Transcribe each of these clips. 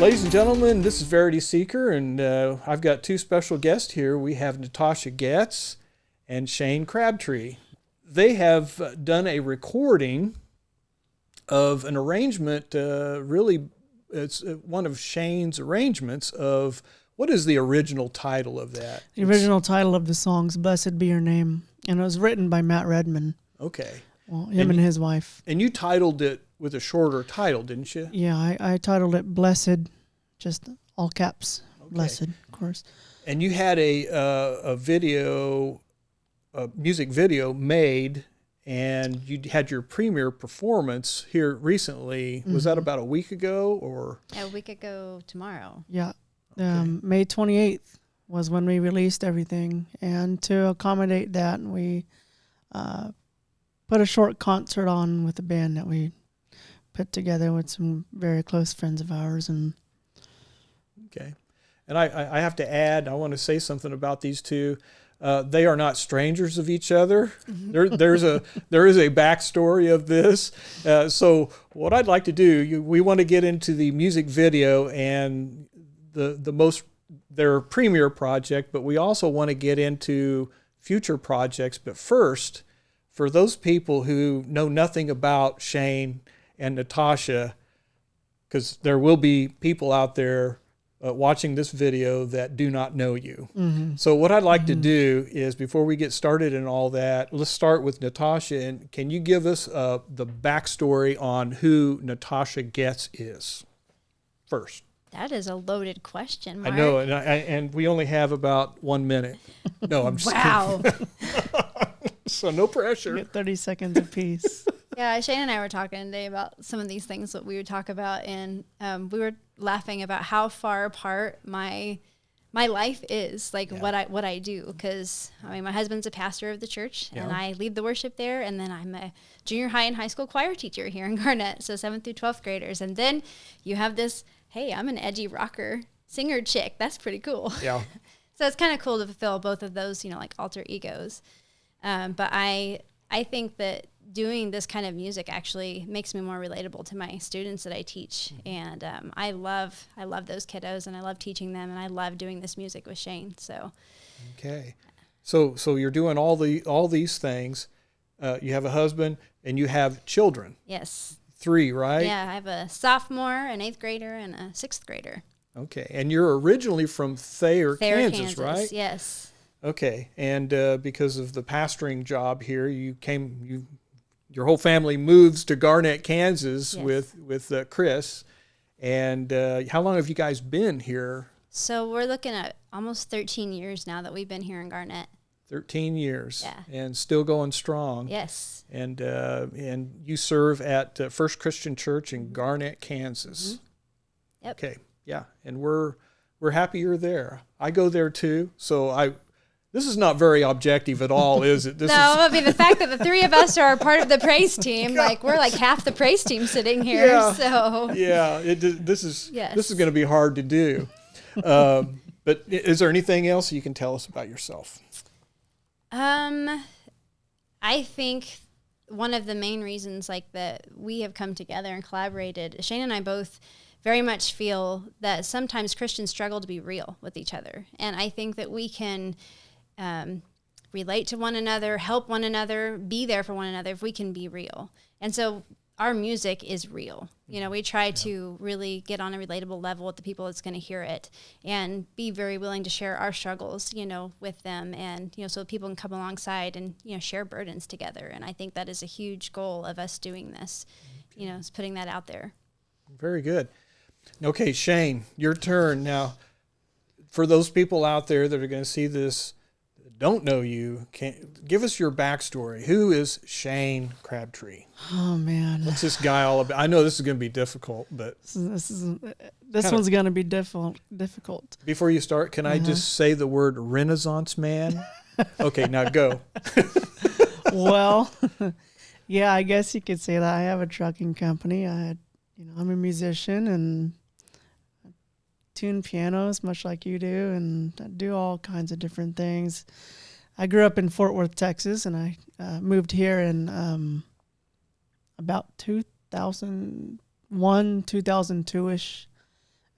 Ladies and gentlemen, this is Verity Seeker, and I've got two special guests here. We have Natasha Goetz and Shane Crabtree. They have done a recording of an arrangement, really, it's one of Shane's arrangements of, what is the original title of that? The original title of the song's Blessed Be Your Name, and it was written by Matt Redman. Okay. Well, him and his wife. And you titled it with a shorter title, didn't you? Yeah, I titled it Blessed, just all caps, okay. Blessed, of course. And you had a music video made, and you had your premiere performance here recently. Mm-hmm. Was that about a week ago, or? A week ago tomorrow. Yeah. Okay. May 28th was when we released everything, and to accommodate that, we put a short concert on with a band that we put together with some very close friends of ours. And okay, and I have to add, I want to say something about these two. They are not strangers of each other. There is a backstory of this. So what I'd like to do, we want to get into the music video and their premiere project, but we also want to get into future projects. But first, for those people who know nothing about Shane and Natasha, because there will be people out there watching this video that do not know you. Mm-hmm. So what I'd like to do is, before we get started and all that, let's start with Natasha. And can you give us the backstory on who Natasha Goetz is first? That is a loaded question, Mark. I know, and we only have about 1 minute. No, I'm just wow. kidding. So no pressure. Get 30 seconds apiece. Yeah, Shane and I were talking today about some of these things that we would talk about, and we were laughing about how far apart my life is, like what I do, because my husband's a pastor of the church, and I lead the worship there, and then I'm a junior high and high school choir teacher here in Garnett, so 7th through 12th graders, and then you have this, hey, I'm an edgy rocker singer chick. That's pretty cool. Yeah. So it's kind of cool to fulfill both of those, like alter egos. But I think that doing this kind of music actually makes me more relatable to my students that I teach. And I love those kiddos, and I love teaching them, and I love doing this music with Shane. So okay. So you're doing all these things. You have a husband and you have children. Yes. 3, right? Yeah, I have a sophomore, an 8th grader, and a 6th grader. Okay. And you're originally from Thayer, Kansas, right? Yes. Okay. And because of the pastoring job here, your whole family moves to Garnett, Kansas, yes, with Chris. And how long have you guys been here? So we're looking at almost 13 years now that we've been here in Garnett. 13 years. Yeah. And still going strong. Yes. And you serve at First Christian Church in Garnett, Kansas. Mm-hmm. Yep. Okay. Yeah. And we're happy you're there. I go there too. So this is not very objective at all, is it? The fact that the 3 of us are part of the praise team, we're like half the praise team sitting here. Yeah. So yeah, this is going to be hard to do. But is there anything else you can tell us about yourself? I think one of the main reasons that we have come together and collaborated, Shane and I both very much feel that sometimes Christians struggle to be real with each other. And I think that we can relate to one another, help one another, be there for one another if we can be real. And so our music is real. We try to really get on a relatable level with the people that's going to hear it, and be very willing to share our struggles, with them, and, so people can come alongside and, share burdens together. And I think that is a huge goal of us doing this, is putting that out there. Very good. Okay, Shane, your turn. Now, for those people out there that are going to see this, don't know you, give us your backstory. Who is Shane Crabtree? Oh man, what's this guy all about? I know this is going to be difficult, but this one's going to be difficult. Before you start, can I just say the word Renaissance man? Okay, now go. Well, yeah, I guess you could say that. I have a trucking company. I'm a musician and tune pianos much like you do, and I do all kinds of different things. I grew up in Fort Worth, Texas, and I moved here in about 2001, 2002-ish.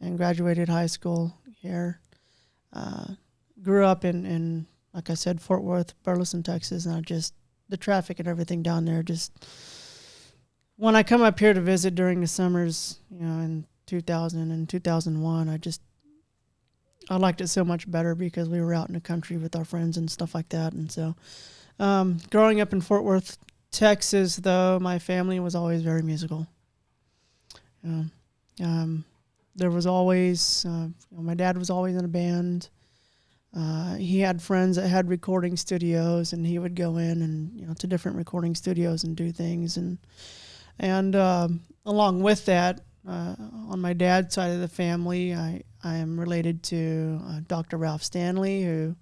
and graduated high school here. Grew up in, like I said, Fort Worth, Burleson, Texas, and the traffic and everything down there when I come up here to visit during the summers, in 2000 and 2001, I liked it so much better because we were out in the country with our friends and stuff like that. And so growing up in Fort Worth, Texas, though, my family was always very musical. There was always, my dad was always in a band. He had friends that had recording studios, and he would go in and, to different recording studios and do things. And along with that, on my dad's side of the family, I am related to Dr. Ralph Stanley,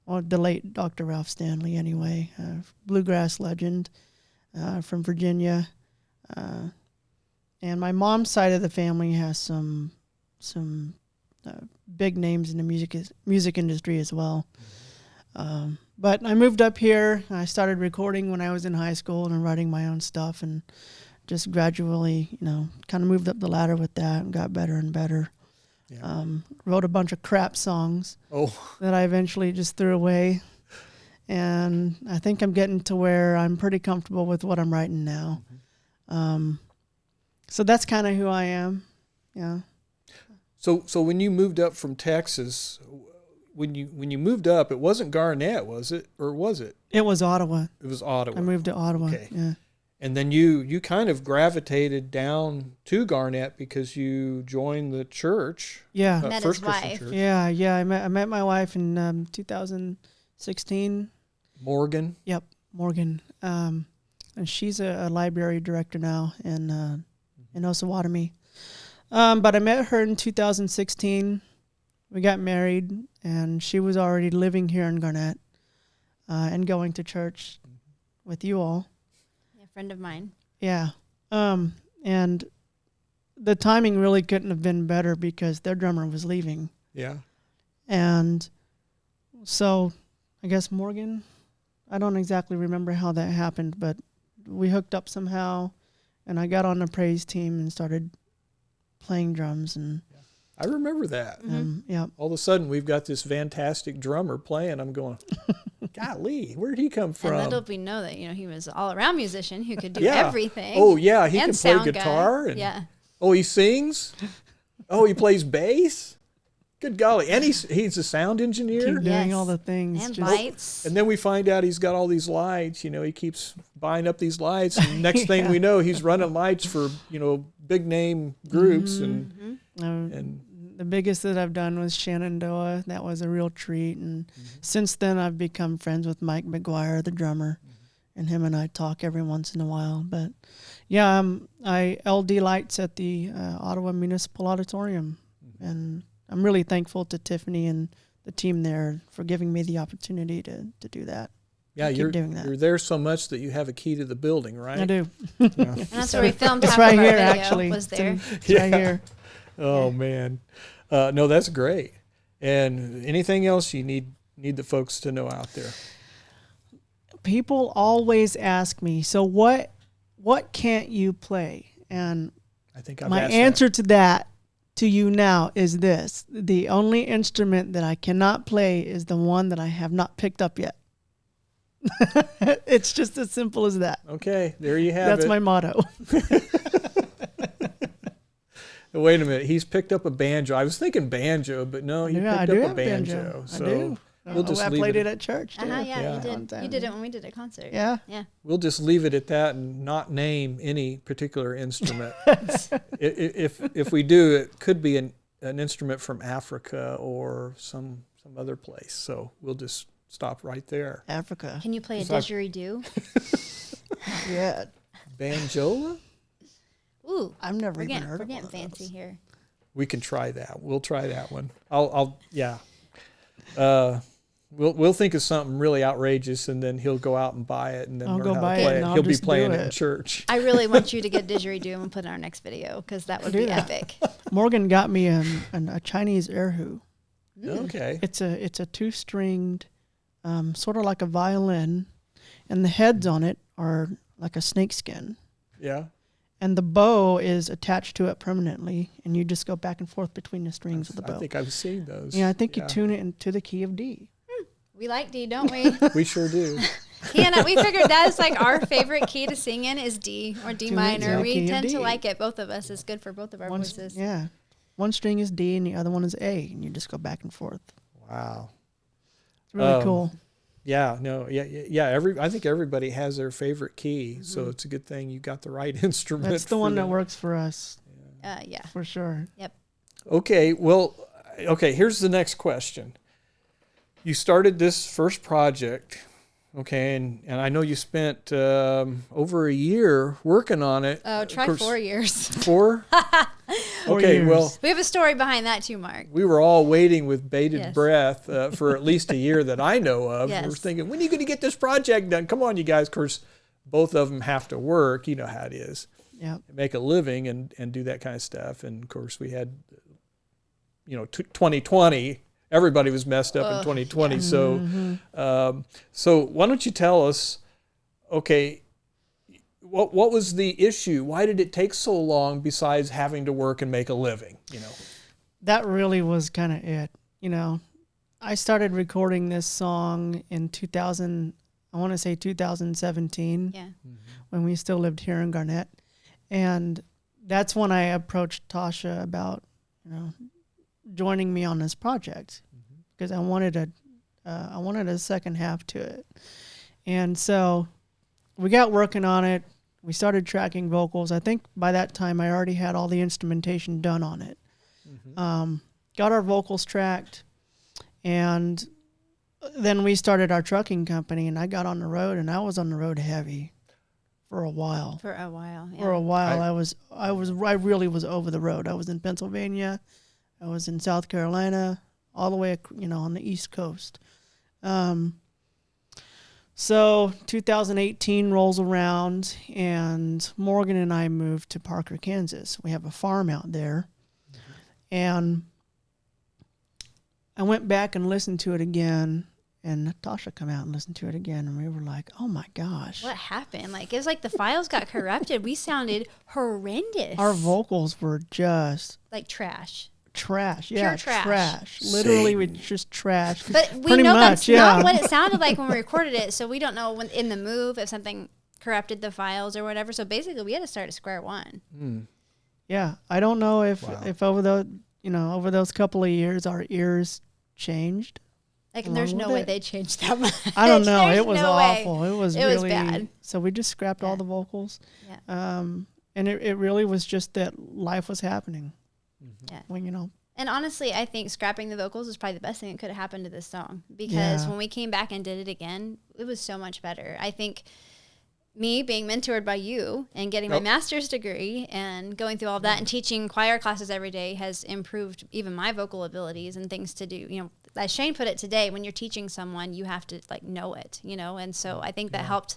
the late Dr. Ralph Stanley anyway, bluegrass legend from Virginia. And my mom's side of the family has some big names in the music industry as well. But I moved up here. I started recording when I was in high school and writing my own stuff, and just gradually, kind of moved up the ladder with that and got better and better. Yeah. Wrote a bunch of crap songs that I eventually just threw away. And I think I'm getting to where I'm pretty comfortable with what I'm writing now. Mm-hmm. So that's kind of who I am. Yeah. So when you moved up from Texas, when you moved up, it wasn't Garnett, was it? Or was it? It was Ottawa. It was Ottawa. I moved to Ottawa. Okay. Yeah. And then you kind of gravitated down to Garnett because you joined the church. Yeah. Met First his Christian wife. Church. Yeah. I met my wife in 2016. Morgan. Yep, Morgan. And she's a library director now in Osawatomie. But I met her in 2016. We got married, and she was already living here in Garnett and going to church with you all. Yeah, a friend of mine. Yeah. And the timing really couldn't have been better because their drummer was leaving. Yeah. And so I guess Morgan, I don't exactly remember how that happened, but we hooked up somehow, and I got on the praise team and started playing drums. And I remember that. Yeah. All of a sudden, we've got this fantastic drummer playing. I'm going, golly, where did he come from? And little we know that he was an all-around musician who could do everything. Oh yeah, he and can play guitar. And, oh, he sings. Oh, he plays bass. Good golly, and he's a sound engineer. Keep doing all the things. And lights. And then we find out he's got all these lights. He keeps buying up these lights. And next thing we know, he's running lights for big name groups. And the biggest that I've done was Shenandoah. That was a real treat. And since then, I've become friends with Mike McGuire, the drummer, and him and I talk every once in a while. But yeah, I LD lights at the Ottawa Municipal Auditorium, and I'm really thankful to Tiffany and the team there for giving me the opportunity to do that. Yeah, you're doing that. You're there so much that you have a key to the building, right? I do. Yeah. And that's where we filmed half right of our here, video actually. Was there. It's right here. Oh, man. No, that's great. And anything else you need the folks to know out there? People always ask me, so what can't you play? And I think I've my asked answer to that to you now is this: the only instrument that I cannot play is the one that I have not picked up yet. It's just as simple as that. Okay, there you have it. That's my motto. Wait a minute, he's picked up a banjo. I was thinking banjo, but no, he picked up a banjo. I do. We'll just I leave played it at church too. Yeah, you did. You did it when we did a concert. Yeah. We'll just leave it at that and not name any particular instrument. If we do, it could be an instrument from Africa or some other place. So we'll just stop right there. Africa. Can you play a didgeridoo? Yeah. Banjola? Ooh, I've never even heard of it. We're getting fancy those. here. We can try that. We'll try that one. We'll think of something really outrageous, and then he'll go out and buy it, and then learn how to play it. He'll be playing it in church. I really want you to get didgeridoo and put it in our next video, because that would be epic. Morgan got me a Chinese erhu. Okay. It's a two-stringed, sort of like a violin, and the heads on it are like a snakeskin. Yeah. and the bow is attached to it permanently, and you just go back and forth between the strings of the bow. I think I've seen those. Yeah, I think you tune it into the key of D. We like D, don't we? We sure do. Yeah, we figured that's like our favorite key to sing in is D or D minor. We tend to like it. Both of us. It's good for both of our voices. Yeah. One string is D and the other one is A, and you just go back and forth. Wow. It's really cool. Yeah, no, yeah. I think everybody has their favorite key, so it's a good thing you got the right instrument. That's the one that works for us. Yeah. For sure. Yep. Okay, here's the next question. You started this first project, okay, and I know you spent over a year working on it. Oh, try 4 years. 4? Okay, years. well, We have a story behind that too, Mark. we were all waiting with bated Yes. breath for at least a year that I know of. Yes. We're thinking, when are you going to get this project done? Come on, you guys. Of course, both of them have to work. You know how it is. Yeah. Make a living and do that kind of stuff. And, of course, we had, 2020. Everybody was messed up in 2020. yeah. So, so why don't you tell us, okay, what was the issue? Why did it take so long besides having to work and make a living? That really was kind of it. I started recording this song in 2017, Yeah. when we still lived here in Garnett. And that's when I approached Tasha about, joining me on this project, because I wanted a second half to it. And so we got working on it. We started tracking vocals. I think by that time I already had all the instrumentation done on it. Got our vocals tracked, and then we started our trucking company, and I got on the road, and I was on the road heavy for a while. For a while. Yeah. For a while, I really was over the road. I was in Pennsylvania, I was in South Carolina, all the way, on the East Coast. So 2018 rolls around, and Morgan and I moved to Parker, Kansas. We have a farm out there, and I went back and listened to it again. And Natasha come out and listened to it again, and we were like, "Oh my gosh, What happened? Like, it was like the files got corrupted. We sounded horrendous. our vocals were just like trash. trash." Pure Yeah, trash. Literally, we just trash. But we Pretty know much, that's yeah. not what it sounded like when we recorded it. So we don't know when in the move if something corrupted the files or whatever. So basically, we had to start at square one. Yeah, I don't know if Wow. if over those couple of years our ears changed. Like, Along there's no with way it. they changed that much. I don't know. There's It was no way. awful. It was It was really bad. So we just scrapped all Yeah. the vocals. Yeah. And it really was just that life was happening. Yeah. When And honestly, I think scrapping the vocals is probably the best thing that could have happened to this song, because Yeah. when we came back and did it again, it was so much better. I think me being mentored by you and getting my Yep. master's degree and going through all of that and teaching choir classes every day has improved even my vocal abilities and things to do. As Shane put it today, when you're teaching someone, you have to know it, and so I think that helped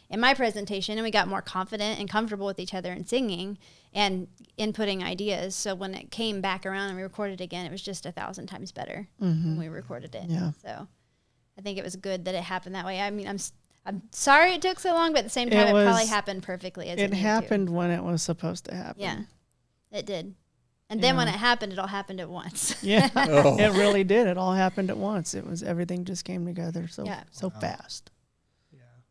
in my presentation, and we got more confident and comfortable with each other in singing and inputting ideas. So when it came back around and we recorded it again, it was just 1,000 times better when we recorded it. Yeah. So I think it was good that it happened that way. I mean, I'm sorry it took so long, but at the same time, it probably happened perfectly as it it needed happened to. when it was supposed to happen. Yeah, it did. And then when Yeah. it happened, it all happened at once. Yeah, Oh. it really did. It all happened at once. Everything just came together so Yeah. fast.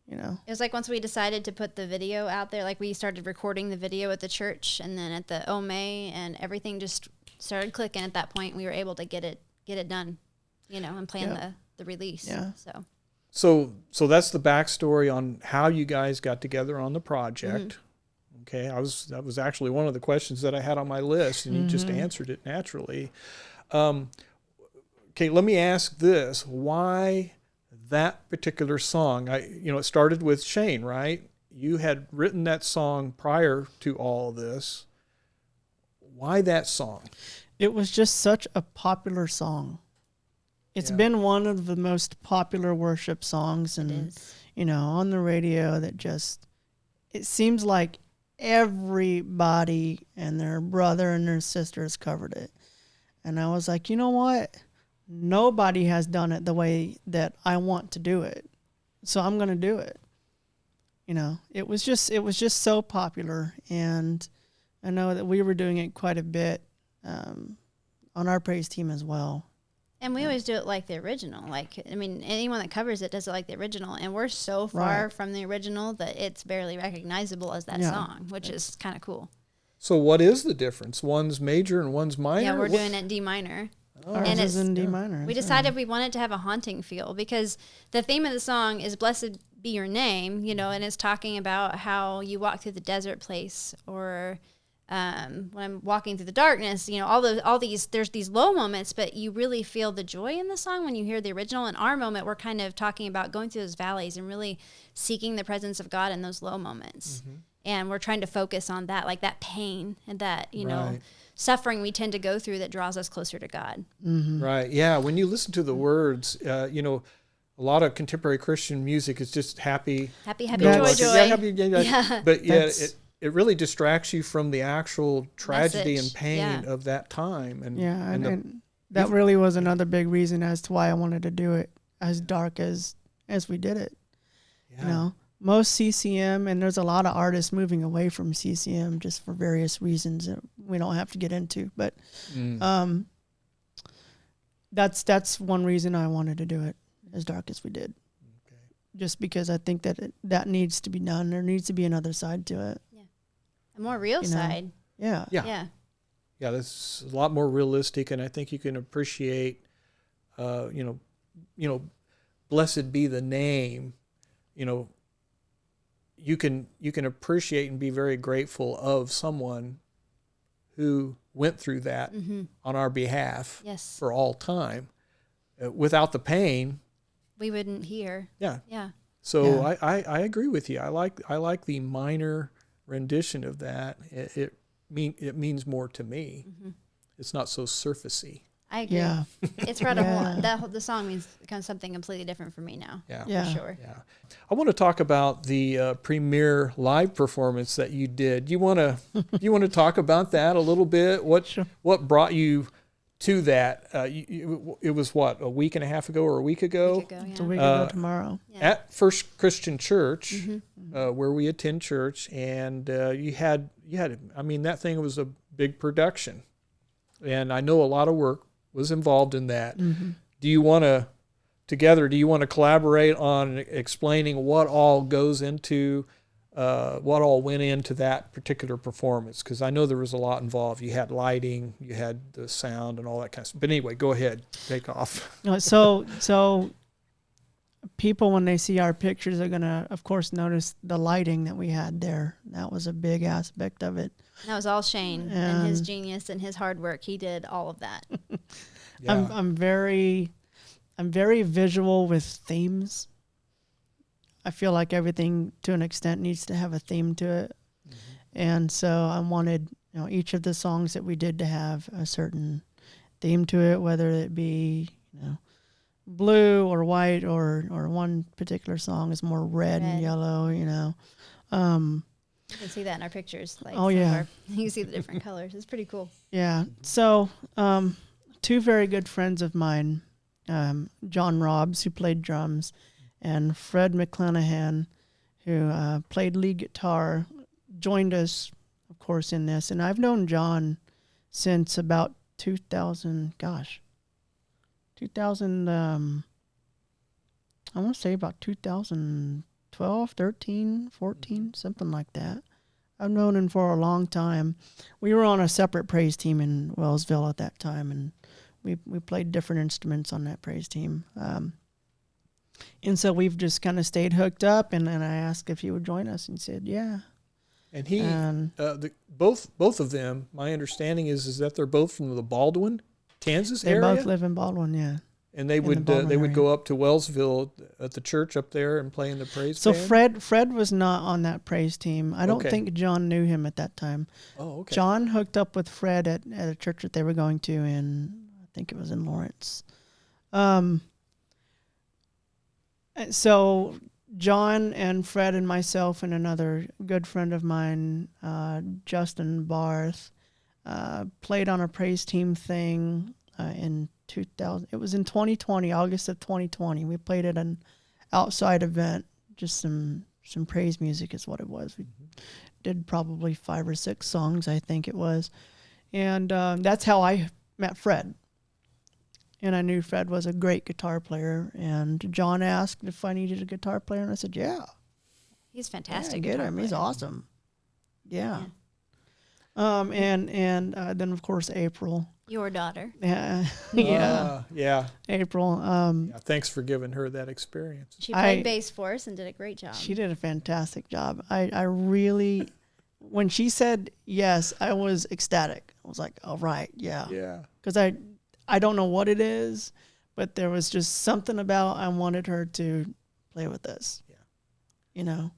Yeah. It was like once we decided to put the video out there, like we started recording the video at the church and then at the Ome, and everything just started clicking at that point. We were able to get it done, and plan the release. Yeah. So that's the backstory on how you guys got together on the project. Okay, that was actually one of the questions that I had on my list, and you just answered it naturally. Okay, let me ask this: why that particular song? It started with Shane, right? You had written that song prior to all of this. Why that song? It was just such a popular song. It's Yeah. been one of the most popular worship songs, It and is. on the radio it seems like everybody and their brother and their sisters covered it. And I was like, you know what? Nobody has done it the way that I want to do it. So I'm going to do it. you know, it was just so popular, and I know that we were doing it quite a bit on our praise team as well. And we always do it like the original. Like, I mean, anyone that covers it does it like the original. And we're so far from the original that it's barely recognizable as that song, which is kind of cool. So what is the difference? One's major and one's minor? Yeah, we're doing it in D minor. Ours is in D minor. We decided we wanted to have a haunting feel because the theme of the song is "Blessed Be Your Name," you know, and it's talking about how you walk through the desert place, or when I'm walking through the darkness, you know, all these, there's these low moments, but you really feel the joy in the song when you hear the original. In our moment, we're kind of talking about going through those valleys and really seeking the presence of God in those low moments. Mm-hmm. And we're trying to focus on that, like that pain and that, you know, suffering we tend to go through that draws us closer to God. Mm-hmm. Right. Yeah. When you listen to the words, you know, a lot of contemporary Christian music is just happy, joy. Yeah, happy, yeah. But yeah, it really distracts you from the actual tragedy message. And pain of that time. And and that really was another big reason as to why I wanted to do it as dark as we did it. Yeah. You know, most CCM, and there's a lot of artists moving away from CCM just for various reasons that we don't have to get into. But that's one reason I wanted to do it as dark as we did. Okay. Just because I think that that needs to be done. There needs to be another side to it. A more real side. Yeah. Yeah, that's a lot more realistic, and I think you can appreciate, you know, blessed be the name. You know, you can appreciate and be very grateful of someone who went through that on our behalf for all time. Without the pain, we wouldn't hear. Yeah. Yeah. So I agree with you. I like the minor rendition of that. It means more to me. Mm-hmm. It's not so surfacey. I agree. Yeah. It's brought a whole, the song means kind of something completely different for me now. Yeah. For sure. Yeah. I want to talk about the premiere live performance that you did. You want to talk about that a little bit? What brought you to that? It was what, a week and a half ago or a week ago? It's a week ago tomorrow. Yeah. At First Christian Church, where we attend church, and you had. I mean, that thing was a big production, and I know a lot of work was involved in that. Mm-hmm. Do you want to collaborate on explaining what all goes into, what all went into that particular performance? Because I know there was a lot involved. You had lighting, you had the sound, and all that kind of stuff. But anyway, go ahead, take off. So people, when they see our pictures, are gonna, of course, notice the lighting that we had there. That was a big aspect of it. That was all Shane and his genius and his hard work. He did all of that. Yeah. I'm very visual with themes. I feel like everything, to an extent, needs to have a theme to it. Mm-hmm. And so I wanted, you know, each of the songs that we did to have a certain theme to it, whether it be, you know, blue or white, or one particular song is more red and yellow, you know. You can see that in our pictures. Like, you can see the different colors. It's pretty cool. Yeah. So, two very good friends of mine, John Robbs, who played drums, and Fred McClanahan, who played lead guitar, joined us, of course, in this. And I've known John since about 2000, I want to say about 2012, 13, 14, something like that. I've known him for a long time. We were on a separate praise team in Wellsville at that time, and we played different instruments on that praise team. And so we've just kind of stayed hooked up, and I asked if he would join us, and he said, yeah. And both of them, my understanding is that they're both from the Baldwin, Kansas area? They both live in Baldwin, yeah. And they would go up to Wellsville at the church up there and play in the praise band? So Fred was not on that praise team. I don't think John knew him at that time. Oh, okay. John hooked up with Fred at a church that they were going to in, I think it was in Lawrence. So John and Fred and myself and another good friend of mine, Justin Barth, played on a praise team thing in 2000. It was in 2020, August of 2020. We played at an outside event, just some some praise music is what it was. We did probably 5 or 6 songs, I think it was. And that's how I met Fred. And I knew Fred was a great guitar player. And John asked if I needed a guitar player, and I said, yeah. He's fantastic. Yeah, get him. He's awesome. Yeah. And then, of course, April. Your daughter. Yeah. Yeah. April. Yeah, thanks for giving her that experience. She played bass for us and did a great job. She did a fantastic job. I really, when she said yes, I was ecstatic. I was like, all right, yeah. Yeah. Because I don't know what it is, but there was just something about I wanted her to play with us. Yeah. You know?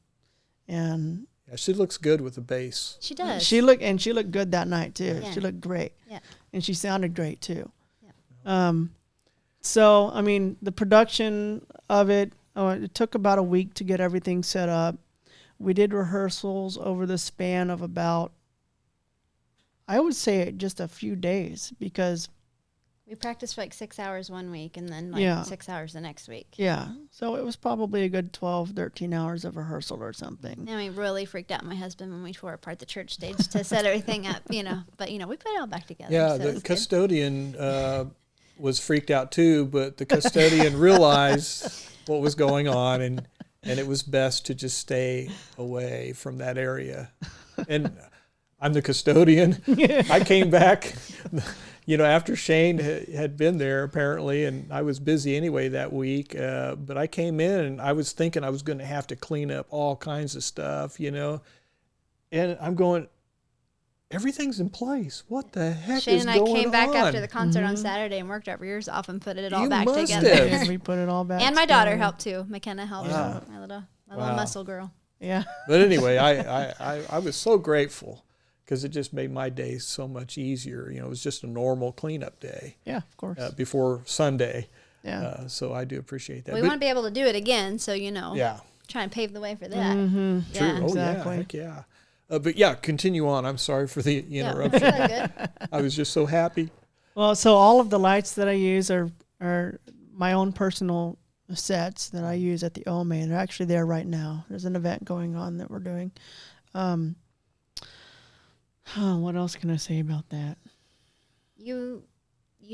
And yeah, she looks good with the bass. She does. She looked good that night too. Yeah. She looked great. Yeah. And she sounded great too. Yeah. So I mean, the production of it took about a week to get everything set up. We did rehearsals over the span of about, I would say, just a few days, because we practiced for like 6 hours one week and then like 6 hours the next week. Yeah. So it was probably a good 12, 13 hours of rehearsal or something. And we really freaked out my husband when we tore apart the church stage to set everything up, you know. But, you know, we put it all back together. Yeah, so the custodian was freaked out too, but the custodian realized what was going on, and it was best to just stay away from that area. And I'm the custodian. I came back, you know, after Shane had been there apparently, and I was busy anyway that week. But I came in and I was thinking I was going to have to clean up all kinds of stuff, you know. And I'm going, everything's in place. What the heck Shane is and I going came back on? after the concert on Saturday and worked our ears off and put it all back must together. have. We put it all back. And my together. daughter helped too. McKenna helped. Wow. My little Wow. muscle girl. Yeah. But anyway, I was so grateful because it just made my day so much easier. You know, it was just a normal cleanup day. Yeah, of course. Before Sunday. Yeah. So I do appreciate that. We want to be able to do it again, so, you know, Yeah. try and pave the way for that. Mm-hmm. True. Yeah. Oh, Exactly. yeah. Heck yeah. But yeah, continue on. I'm sorry for the Yeah, interruption. really good. I was just so happy. Well, so all of the lights that I use are my own personal sets that I use at the OMA. They're actually there right now. There's an event going on that we're doing. What else can I say about that? You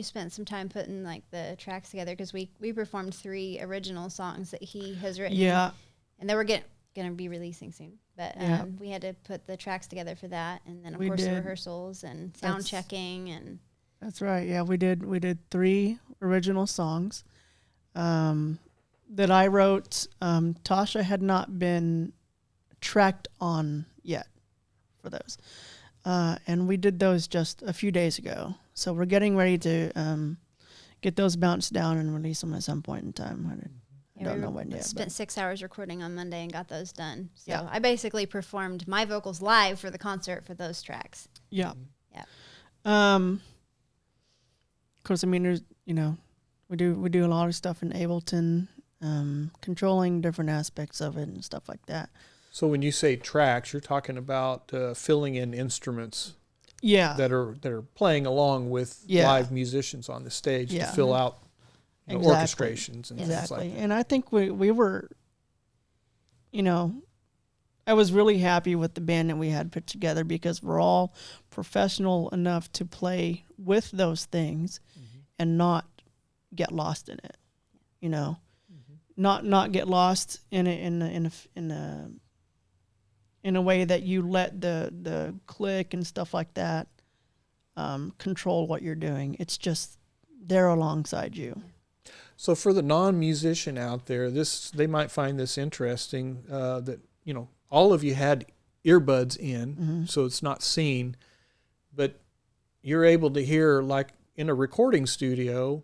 spent some time putting like the tracks together because we performed 3 original songs that he has written. Yeah. And they were going to be releasing soon. But Yeah. we had to put the tracks together for that, and then of We course the did. rehearsals and sound checking and That's right. Yeah, we did 3 original songs that I wrote. Tasha had not been tracked on yet for those. And we did those just a few days ago. So we're getting ready to get those bounced down and release them at some point in time. I don't know when yet. Spent 6 hours recording on Monday and got those done. So Yeah. I basically performed my vocals live for the concert for those tracks. Yeah. Yeah. Of course, I mean, there's, you know, we do a lot of stuff in Ableton, controlling different aspects of it and stuff like that. So when you say tracks, you're talking about filling in instruments Yeah. that are playing along with Yeah. live musicians on the stage Yeah. to fill out Exactly. orchestrations and things Exactly. like that. And I think we were, you know, I was really happy with the band that we had put together because we're all professional enough to play with those things and not get lost in it, you know, not get lost in a way that you let the click and stuff like that control what you're doing. It's just they're alongside you. So for the non-musician out there, they might find this interesting that, you know, all of you had earbuds in, so it's not seen, but you're able to hear like in a recording studio.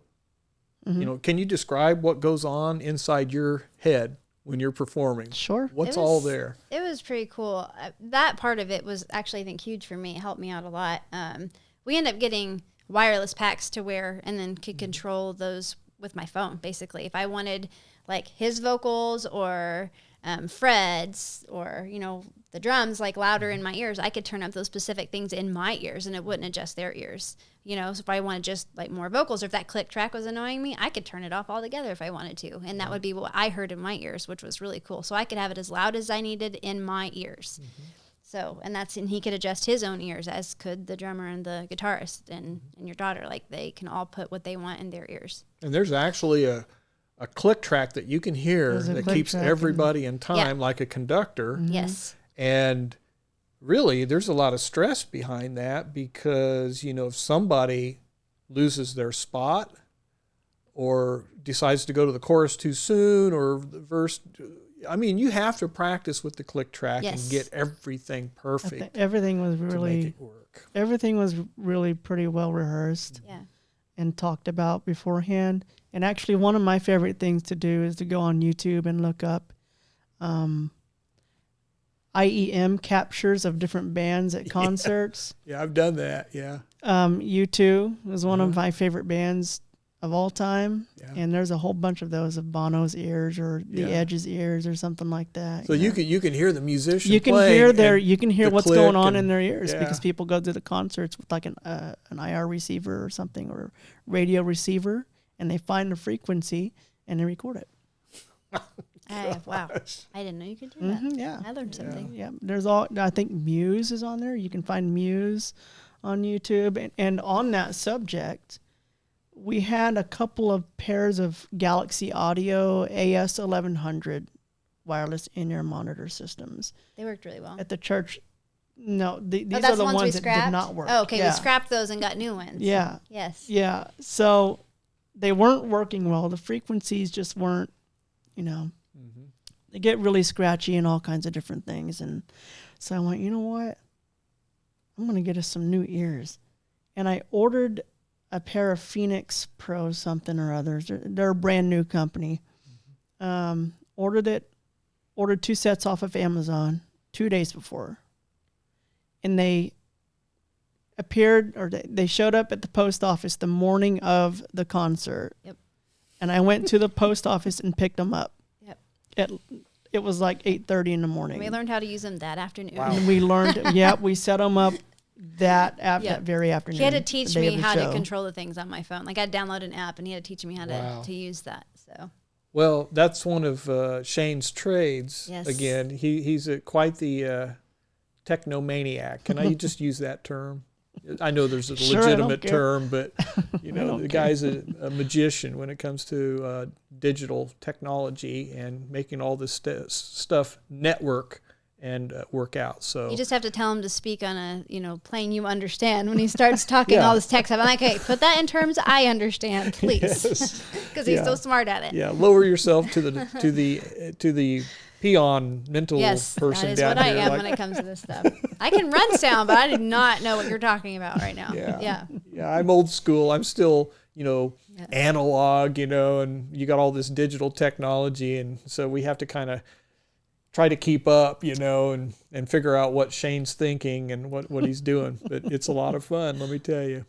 You know, can you describe what goes on inside your head when you're performing? Sure. What's It was- all there? It was pretty cool. That part of it was actually, I think, huge for me. It helped me out a lot. We ended up getting wireless packs to wear and then could control those with my phone, basically. If I wanted, like, his vocals or frets or, the drums like louder in my ears, I could turn up those specific things in my ears and it wouldn't adjust their ears. So if I wanted just like more vocals or if that click track was annoying me, I could turn it off altogether if I wanted to. And that would be what I heard in my ears, which was really cool. So I could have it as loud as I needed in my ears. So, and he could adjust his own ears, as could the drummer and the guitarist and your daughter. Like they can all put what they want in their ears. And there's actually a click track that you can hear that keeps everybody in time, like a conductor. Yes. And really, there's a lot of stress behind that because, if somebody loses their spot or decides to go to the chorus too soon or the verse, you have to practice with the click track and get everything perfect. Everything was really, to make it work. Everything was really pretty well rehearsed and talked about beforehand. And actually, one of my favorite things to do is to go on YouTube and look up IEM captures of different bands at concerts. Yeah, I've done that, yeah. U2 is one of my favorite bands of all time. Yeah. And there's a whole bunch of those of Bono's ears or The Edge's ears or something like that. So you can hear the musician you can hear what's going on in their ears because people go to the concerts with like an IR receiver or something or radio receiver and they find the frequency and they record it. Wow. I didn't know you could do that. Yeah. I learned something. Yeah. I think Muse is on there. You can find Muse on YouTube. And on that subject, we had a couple of pairs of Galaxy Audio AS1100 wireless in-ear monitor systems. They worked really well. At the church. No, these are the ones that did not work. Oh, okay. We scrapped those and got new ones. Yeah. Yes. Yeah. So they weren't working well. The frequencies just weren't, they get really scratchy and all kinds of different things. And so I went, you know what? I'm going to get us some new ears. And I ordered a pair of Phoenix Pro something or others. They're a brand new company. Ordered 2 sets off of Amazon 2 days before. And they they showed up at the post office the morning of the concert. Yep. And I went to the post office and picked them up. Yep. It was like 8:30 in the morning. We learned how to use them that afternoon. Wow. And we learned, we set them up that very afternoon. He had to teach me how to control the things on my phone. Like I'd download an app and he had to teach me how to use that. So. Well, that's one of Shane's trades. Yes. Again, he's quite the technomaniac. Can I just use that term? I know there's a legitimate term, but the guy's a magician when it comes to digital technology and making all this stuff network and work out. So you just have to tell him to speak on a plane you understand when he starts talking all this tech stuff. I'm like, hey, put that in terms I understand, please, because he's so smart at it. Yeah, lower yourself to the peon mental person down that is what here. I am when it comes to this stuff. I can run sound, but I do not know what you're talking about right now. Yeah. I'm old school. I'm still, analog, and you got all this digital technology. And so we have to kind of try to keep up, and figure out what Shane's thinking and what he's doing. But it's a lot of fun, let me tell you.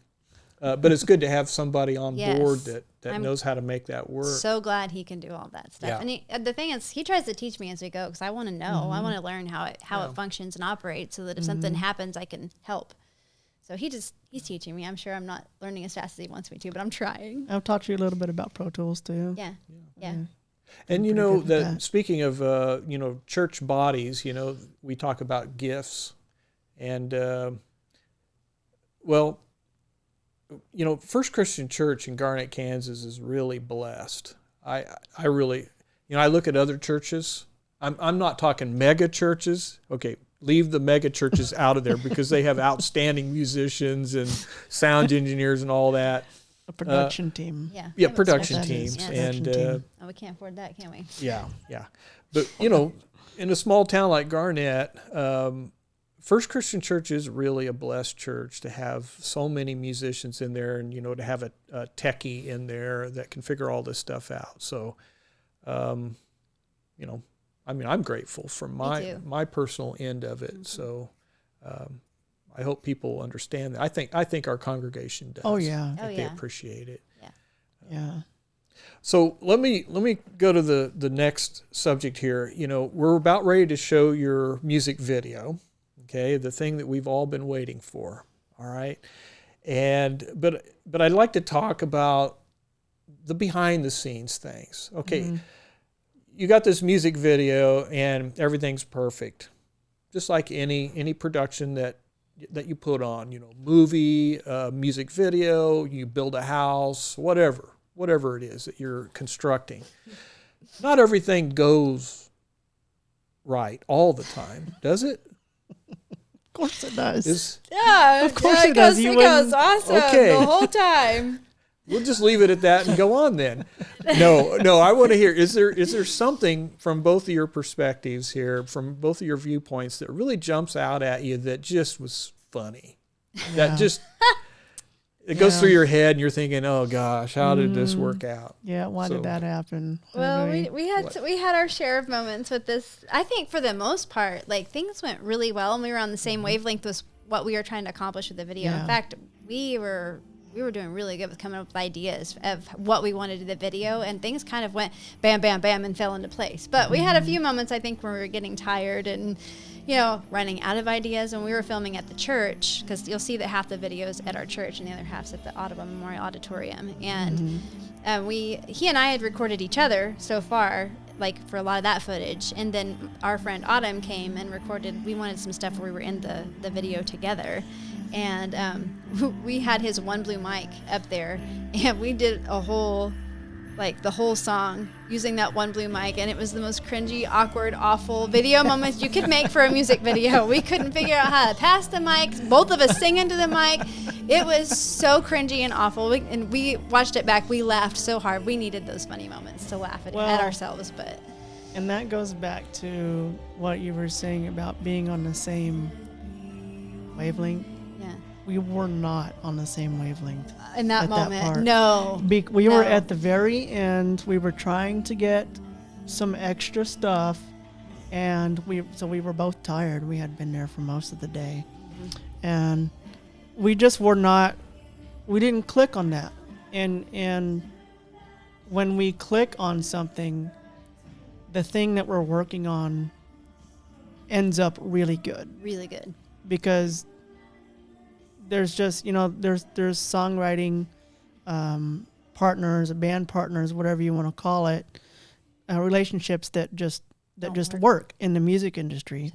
But it's good to have somebody on board that knows how to make that work. So glad he can do all that stuff. Yeah. And the thing is, he tries to teach me as we go because I want to know. Mm-hmm. I want to learn how it functions and operates so that if something happens, I can help. So he's teaching me. I'm sure I'm not learning as fast as he wants me to, but I'm trying. I'll talk to you a little bit about Pro Tools too. Yeah. And speaking of church bodies, we talk about gifts, and First Christian Church in Garnett, Kansas is really blessed. I really, I look at other churches. I'm not talking mega churches. Okay, leave the mega churches out of there because they have outstanding musicians and sound engineers and all that. A production team. Yeah, production teams. And we can't afford that, can we? Yeah. But, in a small town like Garnett, First Christian Church is really a blessed church to have so many musicians in there and, to have a techie in there that can figure all this stuff out. So, I'm grateful for my personal end of it. Mm-hmm. So, I hope people understand that. I think our congregation does. Oh, yeah. They appreciate it. Yeah. So let me go to the next subject here. You know, we're about ready to show your music video, okay? The thing that we've all been waiting for. All right, but I'd like to talk about the behind the scenes things. Okay, you got this music video and everything's perfect, just like any production that you put on. You know, movie, music video, you build a house, whatever it is that you're constructing. Not everything goes right all the time, does it? Of course it does. Yeah, of course it does. It goes awesome the whole time. We'll just leave it at that and go on then. No, I want to hear, is there something from both of your perspectives here, from both of your viewpoints, that really jumps out at you that just was funny? That just, it goes through your head and you're thinking, oh gosh, how did this work out? Yeah, why did that happen? Well, we had our share of moments with this. I think for the most part, like, things went really well and we were on the same wavelength with what we were trying to accomplish with the video. Yeah. In fact, we were doing really good with coming up with ideas of what we wanted in the video, and things kind of went bam, bam, bam and fell into place. But we had a few moments, I think, where we were getting tired and, you know, running out of ideas when we were filming at the church, because you'll see that half the videos at our church and the other half's at the Ottawa Memorial Auditorium. And he and I had recorded each other so far, like, for a lot of that footage. And then our friend Autumn came and recorded. We wanted some stuff where we were in the video together. And we had his one blue mic up there, and we did the whole song using that one blue mic, and it was the most cringy, awkward, awful video moments you could make for a music video. We couldn't figure out how to pass the mics, both of us singing to the mic. It was so cringy and awful. We watched it back. We laughed so hard. We needed those funny moments to laugh at ourselves. But and that goes back to what you were saying about being on the same wavelength. We were not on the same wavelength in that moment. No. We were at the very end. We were trying to get some extra stuff, and we were both tired. We had been there for most of the day. And we just we didn't click on that. And when we click on something, the thing that we're working on ends up really good. Really good. Because there's just, there's songwriting partners, band partners, whatever you want to call it, relationships that just work in the music industry.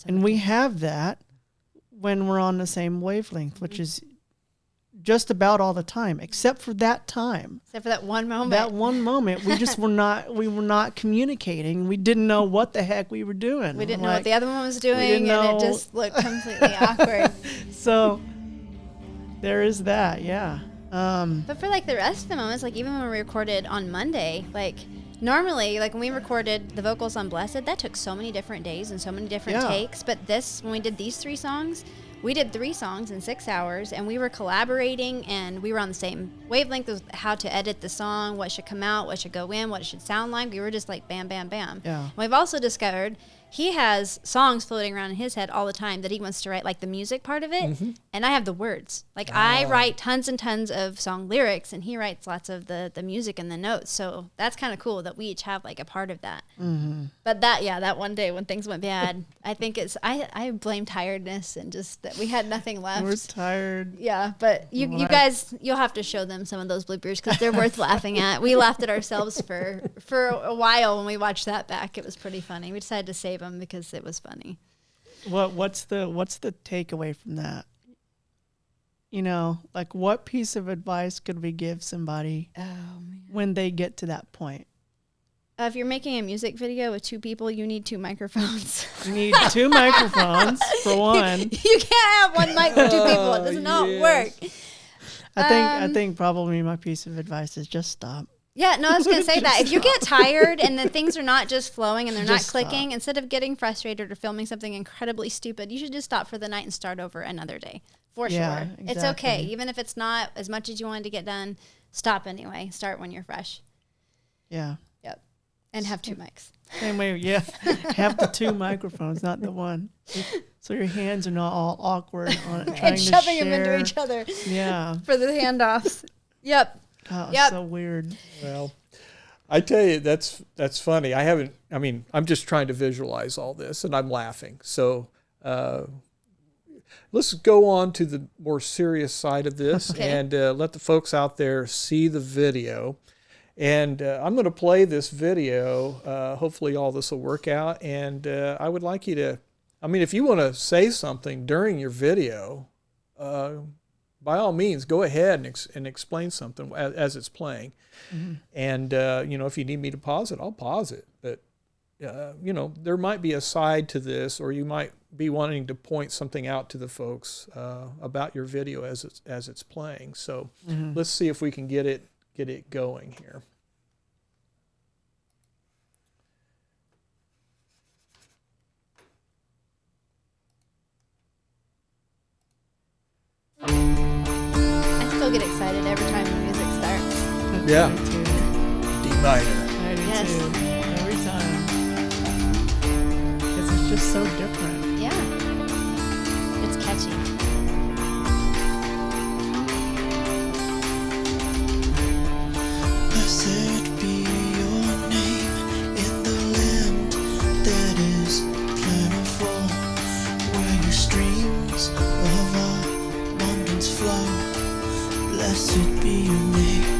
And we have that when we're on the same wavelength, which is just about all the time, except for that time. Except for that one moment. That one moment, we just were not communicating. We didn't know what the heck we were doing. We didn't know what the other one was doing, and it just looked completely awkward. So there is that, yeah. But for like the rest of the moments, like even when we recorded on Monday, like normally, like when we recorded the vocals on Blessed, that took so many different days and so many different takes. But when we did these 3 songs, we did 3 songs in 6 hours, and we were collaborating, and we were on the same wavelength of how to edit the song, what should come out, what should go in, what it should sound like. We were just like bam, bam, bam. Yeah. We've also discovered he has songs floating around in his head all the time that he wants to write, like the music part of it, and I have the words. Like I write tons and tons of song lyrics, and he writes lots of the music and the notes. So that's kind of cool that we each have like a part of that. But that one day when things went bad, I think I blame tiredness and just that we had nothing left. We're tired. Yeah, but you guys, you'll have to show them some of those bloopers because they're worth laughing at. We laughed at ourselves for a while when we watched that back. It was pretty funny. We decided to save them because it was funny. What's the takeaway from that? Like what piece of advice could we give somebody when they get to that point? If you're making a music video with 2 people, you need 2 microphones. You need 2 microphones for one. You can't have one mic for 2 people. It does not work. I think probably my piece of advice is just stop. Yeah, no, I was going to say that. If you get tired and then things are not just flowing and they're not clicking, stop. Instead of getting frustrated or filming something incredibly stupid, you should just stop for the night and start over another day. For sure. Exactly. It's okay. Even if it's not as much as you wanted to get done, stop anyway. Start when you're fresh. Yeah. Yep. And have 2 mics. Same way, yeah. Have the 2 microphones, not the one. So your hands are not all awkward on it, trying and to shoving share. them into each other. Yeah. For the handoffs. Yep. Oh, Yep. So weird. Well, I tell you, that's funny. I'm just trying to visualize all this, and I'm laughing. So let's go on to the more serious side of this and let the folks out there see the video. And I'm going to play this video. Hopefully all this will work out. And I would like you to, if you want to say something during your video, by all means, go ahead and explain something as it's playing. Mm-hmm. And, if you need me to pause it, I'll pause it. But, there might be a side to this, or you might be wanting to point something out to the folks about your video as it's playing. So let's see if we can get it going here. I still get excited every time the music starts. Yeah. D minor. I do Yes. too. Every time. Because it's just so different. Yeah. It's catchy. Blessed be your name in the land that is plentiful, where your streams of abundance flow. Blessed be your name.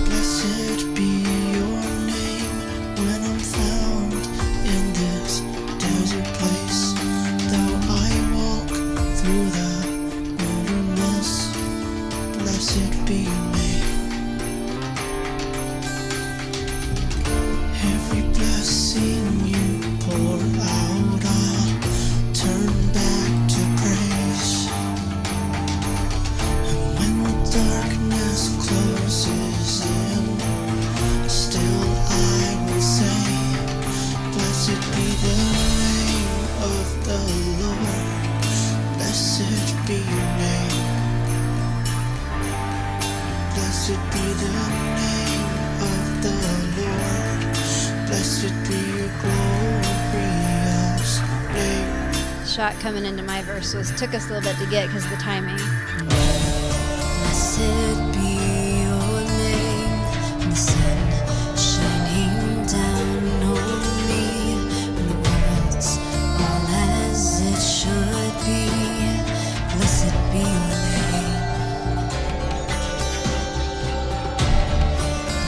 Blessed be your name when I'm found in this desert place. Though I walk through the wilderness, blessed be your name. Every blessing you pour out, I'll turn back to praise. And when the darkness closes in, still I will say, blessed be the name of the Lord. Blessed be your name. Blessed be the name of the Lord. Blessed be your glorious name. Shot coming into my verse took us a little bit to get because of the timing. Blessed be your name, the sun shining down on me, when the world's all as it should be. Blessed be your name.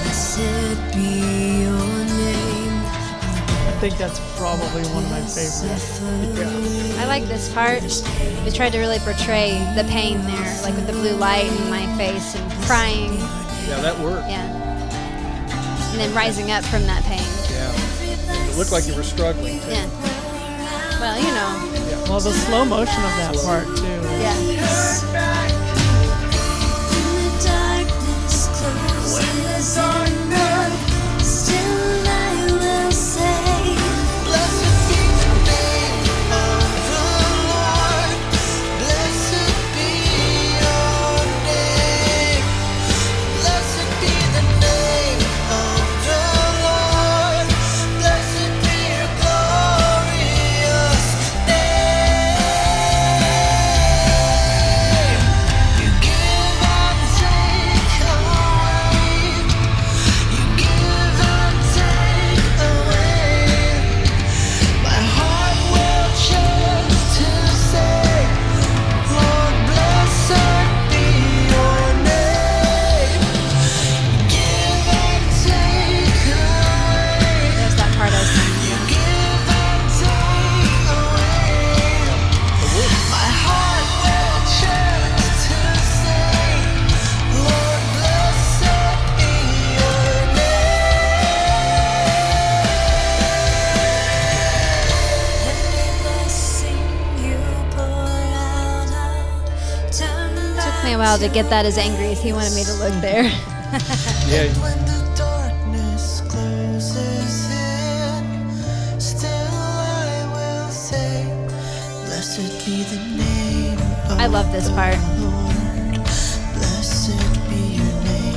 Blessed be your name. I think that's probably one of my favorites. Yeah. I like this part. We tried to really portray the pain there, like with the blue light in my face and crying. Yeah, that worked. Yeah. And then rising up from that pain. Yeah. It looked like you were struggling. Yeah. Well, Well, the slow motion of that part too. Yeah. There's that part I was talking about. Took me a while to get that as angry as he wanted me to look there. Yeah. When the darkness closes in, still I will say, blessed be the name of I love this part. the Lord. Blessed be your name.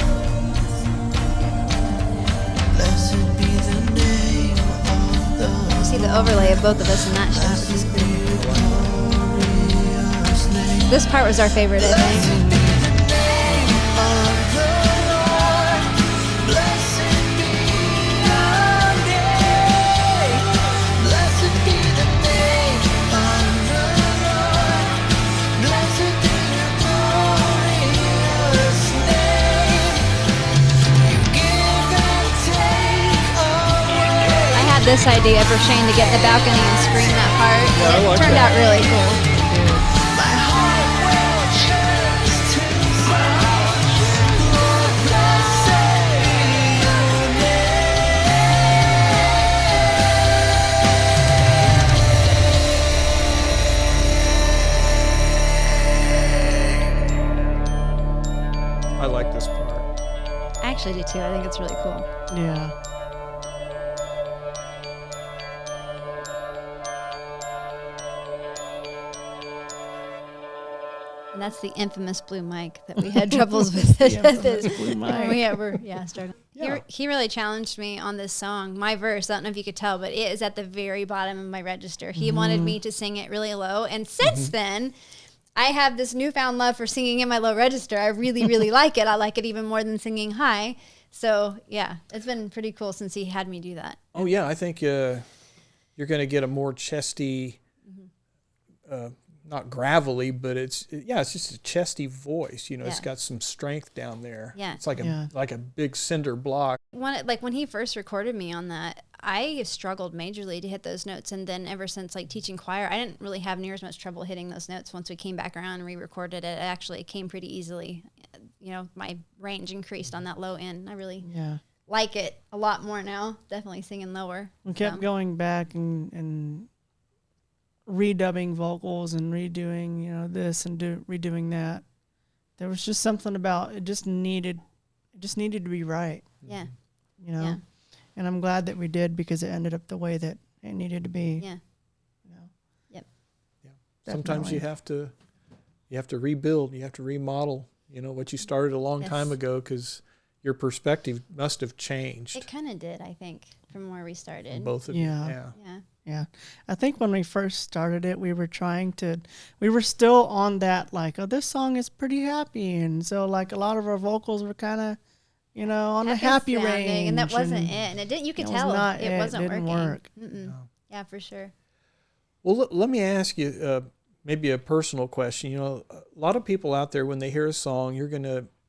Blessed be the name of the You see the overlay of both of us in that shot, which is cool. glorious name. This part was our favorite, I think. Blessed be the name of this idea for Shane to get in the balcony and scream that part. Yeah, I It like turned that. out really cool. I like this part. I actually do too. I think it's really cool. Yeah. And that's the infamous blue mic that we had troubles with at infamous this. blue mic. When we ever, started. Yeah. He really challenged me on this song. My verse, I don't know if you could tell, but it is at the very bottom of my register. He wanted me to sing it really low. And since then, I have this newfound love for singing in my low register. I really, really like it. I like it even more than singing high. So, yeah, it's been pretty cool since he had me do that. Oh, yeah, I think you're going to get a more chesty, not gravelly, but it's just a chesty voice. You know, it's Yeah. got some strength down there. Yeah. It's like Yeah. like a big cinder block. When he first recorded me on that, I struggled majorly to hit those notes. And then ever since like teaching choir, I didn't really have near as much trouble hitting those notes. Once we came back around and re-recorded it, it actually came pretty easily. You know, my range increased on that low end. I really like it a lot more now. Definitely singing lower. We kept going back and redubbing vocals and redoing, this and redoing that. There was just something about it just needed to be right, Yeah. Yeah. And I'm glad that we did because it ended up the way that it needed to be. Yeah. Yeah. Sometimes you have to rebuild, you have to remodel, what you started a long time ago because your perspective must have changed. It kind of did, I think, from where we started. Both of Yeah. you. Yeah. Yeah. Yeah. I think when we first started it, we were still on that, like, oh, this song is pretty happy. And so, like, a lot of our vocals were kind of, on the happy sounding, range. and that wasn't it. And it didn't. You could tell it wasn't didn't working. work. No. Yeah, for sure. Well, let me ask you maybe a personal question. A lot of people out there, when they hear a song,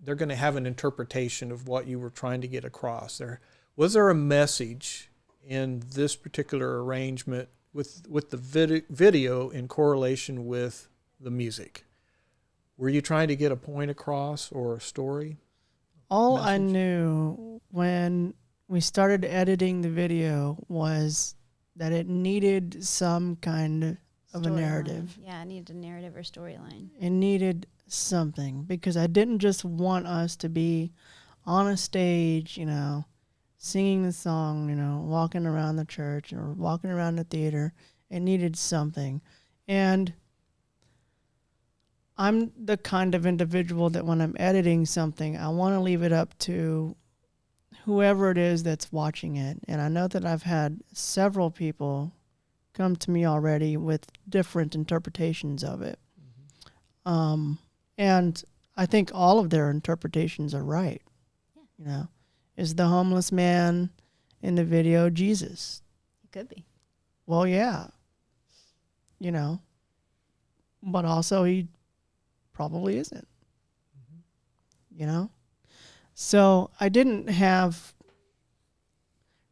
they're gonna have an interpretation of what you were trying to get across. Was there a message in this particular arrangement with the video in correlation with the music? Were you trying to get a point across or a story? All I message? knew when we started editing the video was that it needed some kind of a Storyline. narrative. Yeah, I needed a narrative or storyline. It needed something because I didn't just want us to be on a stage, singing the song, walking around the church or walking around the theater. It needed something. And I'm the kind of individual that when I'm editing something, I want to leave it up to whoever it is that's watching it. And I know that I've had several people come to me already with different interpretations of it. And I think all of their interpretations are right. Is the homeless man in the video Jesus? It could be. Well, yeah. But also he probably isn't. So I didn't have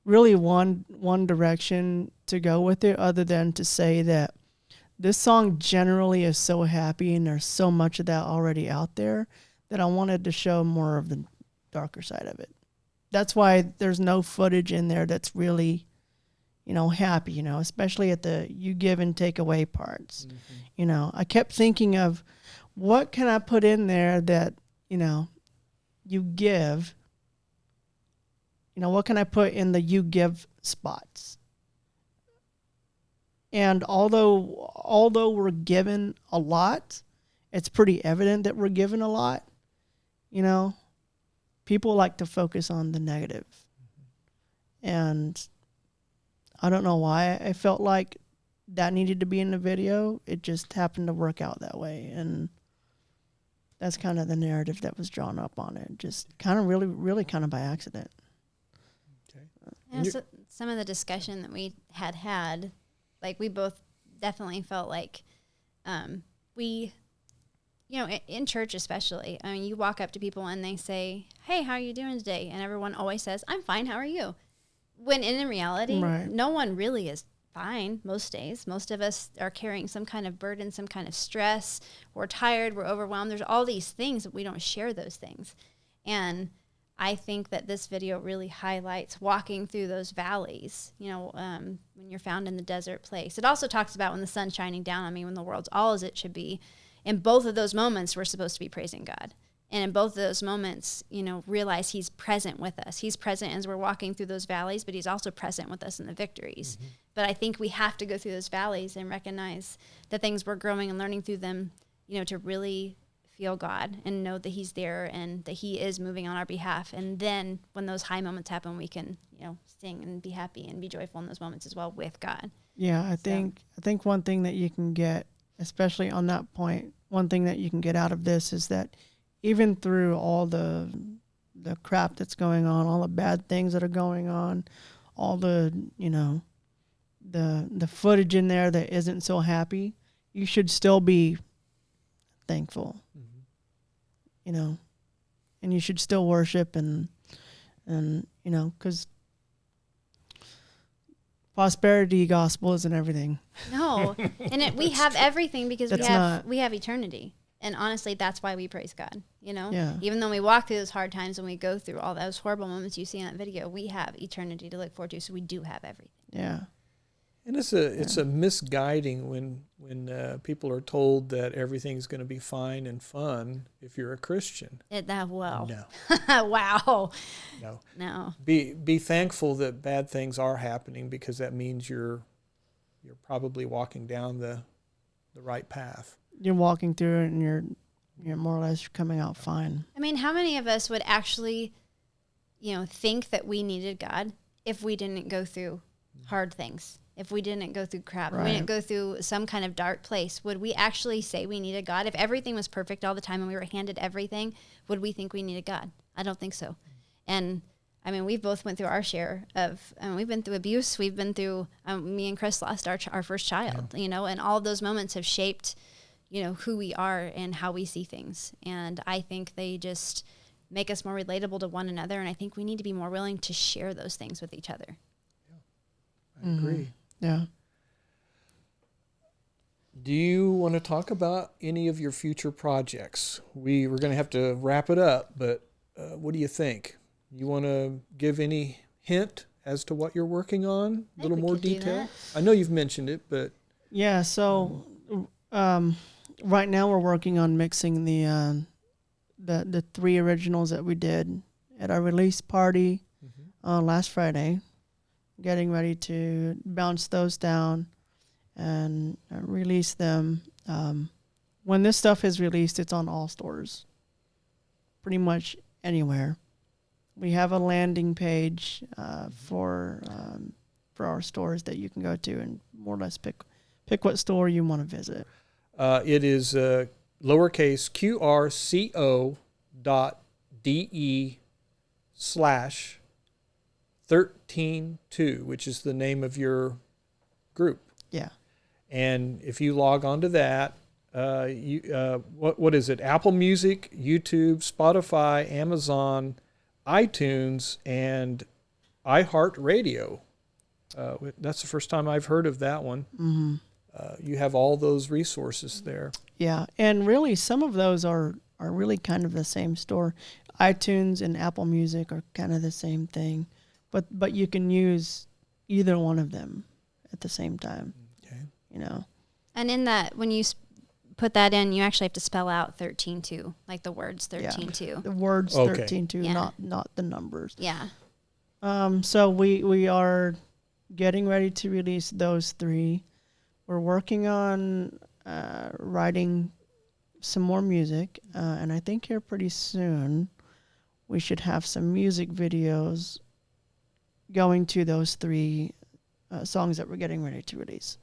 really one direction to go with it other than to say that this song generally is so happy and there's so much of that already out there that I wanted to show more of the darker side of it. That's why there's no footage in there that's really, happy, especially at the you give and take away parts. I kept thinking of what can I put in there that, you give, what can I put in the you give spots? And although we're given a lot, it's pretty evident that we're given a lot. People like to focus on the negative. And I don't know why I felt like that needed to be in the video. It just happened to work out that way. And that's kind of the narrative that was drawn up on it. Just kind of really kind of by accident. Okay. Yeah, so some of the discussion that we had, like we both definitely felt like we, in church especially, I mean, you walk up to people and they say, hey, how are you doing today? And everyone always says, I'm fine, how are you? when in reality, Right. no one really is fine most days. Most of us are carrying some kind of burden, some kind of stress. We're tired, we're overwhelmed. There's all these things, but we don't share those things. And I think that this video really highlights walking through those valleys, when you're found in the desert place. It also talks about when the sun's shining down on me, when the world's all as it should be. In both of those moments, we're supposed to be praising God. And in both of those moments, realize he's present with us. He's present as we're walking through those valleys, but he's also present with us in the victories. Mm-hmm. But I think we have to go through those valleys and recognize the things we're growing and learning through them, to really feel God and know that he's there and that he is moving on our behalf. And then when those high moments happen, we can, sing and be happy and be joyful in those moments as well with God. Yeah, I think one thing that you can get, especially on that point, one thing that you can get out of this is that even through all the crap that's going on, all the bad things that are going on, all the, the footage in there that isn't so happy, you should still be thankful, and you should still worship and because prosperity gospel isn't everything. No, and we have everything because we have eternity. And honestly, that's why we praise God, Yeah. Even though we walk through those hard times and we go through all those horrible moments you see in that video, we have eternity to look forward to, so we do have everything. Yeah. And it's a misguiding when people are told that everything's going to be fine and fun if you're a Christian. No. Wow. No. Be thankful that bad things are happening, because that means you're probably walking down the right path. You're walking through it and you're more or less coming out fine. I mean, how many of us would actually, think that we needed God if we didn't go through hard things? If we didn't go through crap, if we didn't go through some kind of dark place, would we actually say we needed God? If everything was perfect all the time and we were handed everything, would we think we needed God? I don't think so. And I mean, we've both went through our share of, we've been through abuse. We've been through, me and Chris lost our first child, and all of those moments have shaped, who we are and how we see things. And I think they just make us more relatable to one another. And I think we need to be more willing to share those things with each other. I agree. Yeah. Do you want to talk about any of your future projects? We're going to have to wrap it up, but what do you think? You want to give any hint as to what you're working on? A little more detail? I know you've mentioned it, but... Yeah, so right now we're working on mixing the 3 originals that we did at our release party last Friday. Getting ready to bounce those down and release them. When this stuff is released, it's on all stores, pretty much anywhere. We have a landing page for our stores that you can go to and more or less pick what store you want to visit. It is lowercase qrco.de/ThirteenTwo, which is the name of your group. Yeah. And if you log on to that, what is it? Apple Music, YouTube, Spotify, Amazon, iTunes, and iHeartRadio. That's the first time I've heard of that one. Mm-hmm. You have all those resources there. Yeah, and really some of those are really kind of the same store. iTunes and Apple Music are kind of the same thing, but you can use either one of them at the same time. Okay. And in that, when you put that in, you actually have to spell out 13-2, like the words 13-2. Yeah, the words 13-2, not the numbers. Yeah. So we are getting ready to release those 3. We're working on writing some more music, and I think here pretty soon we should have some music videos going to those 3 songs that we're getting ready to release.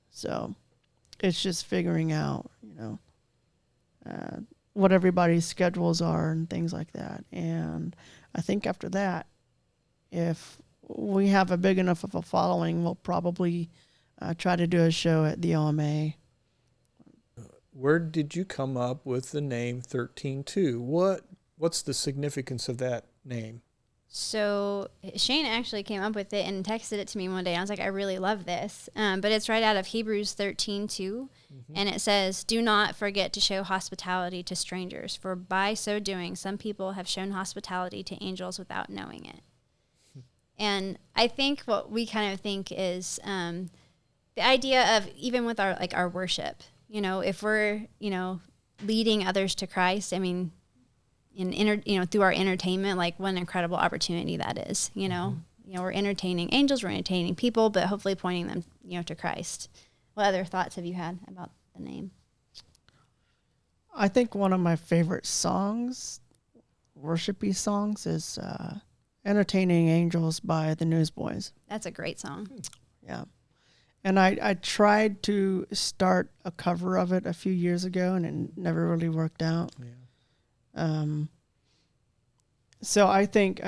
So it's just figuring out, what everybody's schedules are and things like that. And I think after that, if we have a big enough of a following, we'll probably try to do a show at the OMA. Where did you come up with the name 13-2? What's the significance of that name? So Shane actually came up with it and texted it to me one day. I was like, I really love this. But it's right out of Hebrews 13:2. And it says, do not forget to show hospitality to strangers, for by so doing, some people have shown hospitality to angels without knowing it. And I think what we kind of think is the idea of, even with our worship, if we're, leading others to Christ, I mean, through our entertainment, like what an incredible opportunity that is, we're entertaining angels, we're entertaining people, but hopefully pointing them, to Christ. What other thoughts have you had about the name? I think one of my favorite songs, worshipy songs, is Entertaining Angels by the Newsboys. That's a great song. Yeah. And I tried to start a cover of it a few years ago, and it never really worked out. Yeah. So I think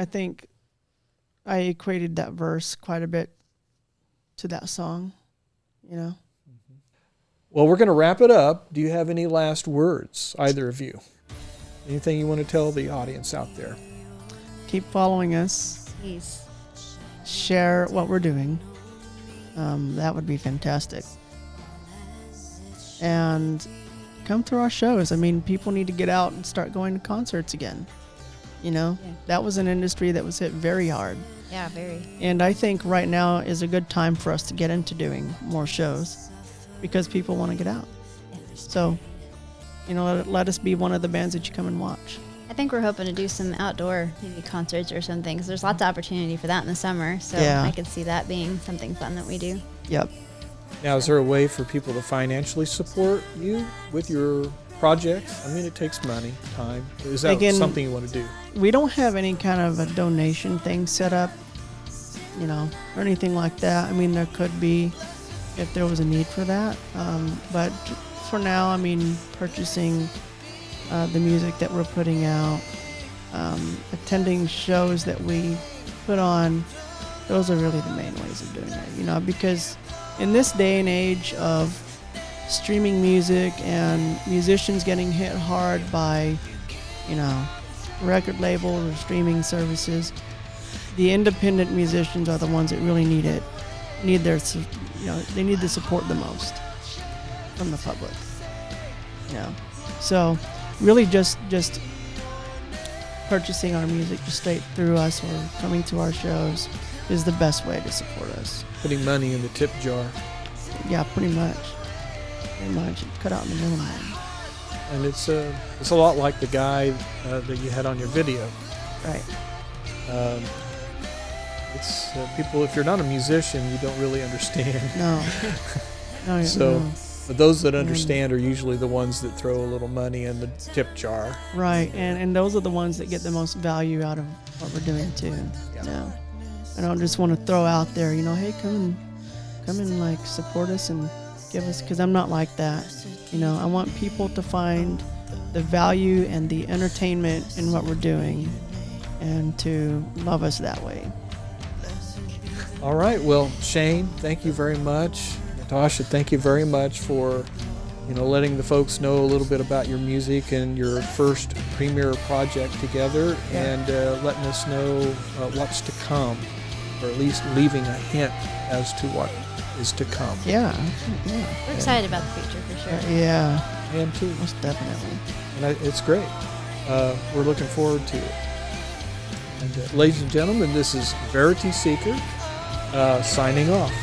I equated that verse quite a bit to that song, Well, we're going to wrap it up. Do you have any last words, either of you? Anything you want to tell the audience out there? Keep following us. Please. Share what we're doing. That would be fantastic. And come to our shows. I mean, people need to get out and start going to concerts again. That was an industry that was hit very hard. Yeah, very. And I think right now is a good time for us to get into doing more shows because people want to get out. Yeah. So, let us be one of the bands that you come and watch. I think we're hoping to do some outdoor maybe concerts or something, because there's lots of opportunity for that in the summer. So Yeah. I could see that being something fun that we do. Yep. Now, is there a way for people to financially support you with your projects? I mean, it takes money, time. Is that Again, something you want to do? We don't have any kind of a donation thing set up, or anything like that. I mean, there could be if there was a need for that. But for now, I mean, purchasing the music that we're putting out, attending shows that we put on, those are really the main ways of doing it, because in this day and age of streaming music and musicians getting hit hard by, record labels or streaming services, the independent musicians are the ones that really need they need the support the most from the public. So really just purchasing our music just straight through us or coming to our shows is the best way to support us. Putting money in the tip jar. Yeah, pretty much. Cut out the middleman. And it's a lot like the guy that you had on your video. Right. It's people, if you're not a musician, you don't really understand. No. So, but those that understand are usually the ones that throw a little money in the tip jar. Right, and those are the ones that get the most value out of what we're doing too. Yeah. I don't just want to throw out there, hey, come and like support us and give us, because I'm not like that. I want people to find the value and the entertainment in what we're doing and to love us that way. All right. Well, Shane, thank you very much. Natasha, thank you very much for, letting the folks know a little bit about your music and your first premiere project together, and letting us know what's to come, or at least leaving a hint as to what is to come. Yeah. We're excited about the future for sure. Yeah. I am too. Most definitely. And it's great. We're looking forward to it. And ladies and gentlemen, this is Verity Seeker signing off.